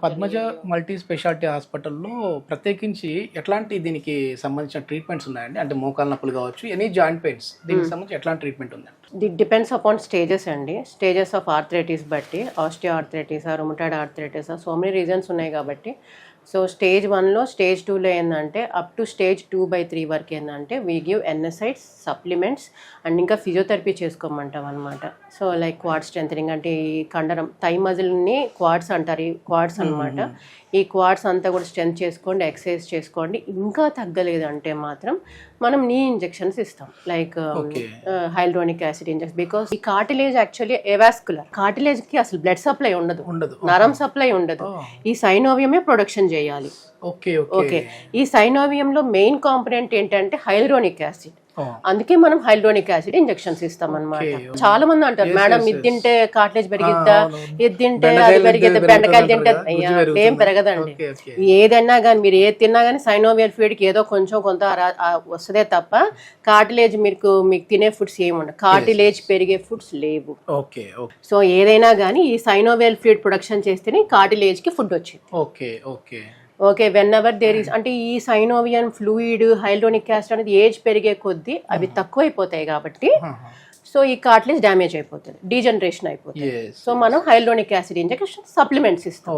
Padmaja multi speciality హాస్పిటల్లో ప్రత్యేకించి ఎట్లాంటి దీనికి సంబంధించిన ట్రీట్మెంట్స్ ఉన్నాయండి? అంటే మోకాలు నొప్పులు కావచ్చు, ఎనీ జాయింట్ పెయిన్స్, దీనికి సంబంధించి ఎట్లాంటి ట్రీట్మెంట్ ఉందండి? దిట్ డిపెండ్స్ అపాన్ స్టేజెస్ అండి. స్టేజెస్ ఆఫ్ ఆర్థరైటిస్ బట్టి, osteo arthritis, rheumatoid arthritis, so many reasons ఉన్నాయి కాబట్టి, సో స్టేజ్ 1లో స్టేజ్ 2లో ఏంటంటే అప్ టు స్టేజ్ 2/3 వరకు ఏంటంటే we give NSAIDs, supplements and ఇంకా ఫిజియోథెరపీ చేసుకోమంటాం అనమాట. సో లైక్ క్వాడ్ స్ట్రెంథనింగ్ అంటే ఈ కండరం థై మజిల్ని క్వాడ్స్ అంటారు, ఈ క్వాడ్స్ అనమాట. ఈ క్వాడ్స్ అంతా కూడా స్ట్రెంత్ చేసుకోండి, ఎక్సర్సైజ్ చేసుకోండి. ఇంకా తగ్గలేదు అంటే మాత్రం మనం నీ ఇంజెక్షన్స్ ఇస్తాం, లైక్ హైల్డ్రోనిక్ యాసిడ్ ఇంజెక్షన్. బికాస్ ఈ కార్టిలేజ్ యాక్చువల్లీ ఎవాస్కులర్, కార్టిలేజ్కి అసలు బ్లడ్ సప్లై ఉండదు, నరం సప్లై ఉండదు. ఈ సైనోవియమే ప్రొడక్షన్ చేయాలి. ఓకే, ఈ సైనోవియంలో మెయిన్ కాంపోనెంట్ ఏంటంటే హైల్డ్రోనిక్ యాసిడ్. అందుకే మనం హైల్డ్రోనిక్ యాసిడ్ ఇంజెక్షన్స్ ఇస్తాం అనమాట. చాలా మంది అంటారు, మేడం ఇది తింటే కార్టిలేజ్ పెరిగిద్దా, ఇది తింటే అది పెరిగిద్దా, బెండకాయలు తింటే ఏం పెరగదండి. ఏదైనా కానీ మీరు ఏది తిన్నా కానీ సైనోవియల్ ఫీడ్కి ఏదో కొంచెం కొంత వస్తుందే తప్ప కార్టిలేజ్ మీకు తినే ఫుడ్స్ ఏమి ఉండవు. కార్టిలేజ్ పెరిగే ఫుడ్స్ లేవు. సో ఏదైనా కానీ ఈ సైనోవియల్ ఫీడ్ ప్రొడక్షన్ చేస్తేనే కార్టిలేజ్కి ఫుడ్ వచ్చింది. Okay, whenever there is అంటే ఈ సైనోవియన్ ఫ్లూయిడ్, హైల్డ్రోనిక్ యాసిడ్ అనేది ఏజ్ పెరిగే కొద్దీ అవి తక్కువైపోతాయి కాబట్టి సో ఈ కార్టిలేజ్ డ్యామేజ్ అయిపోతుంది, డీజనరేషన్ అయిపోతుంది. సో మనం హైల్డ్రోనిక్ యాసిడ్ ఇంజెక్షన్ సప్లిమెంట్స్ ఇస్తాం.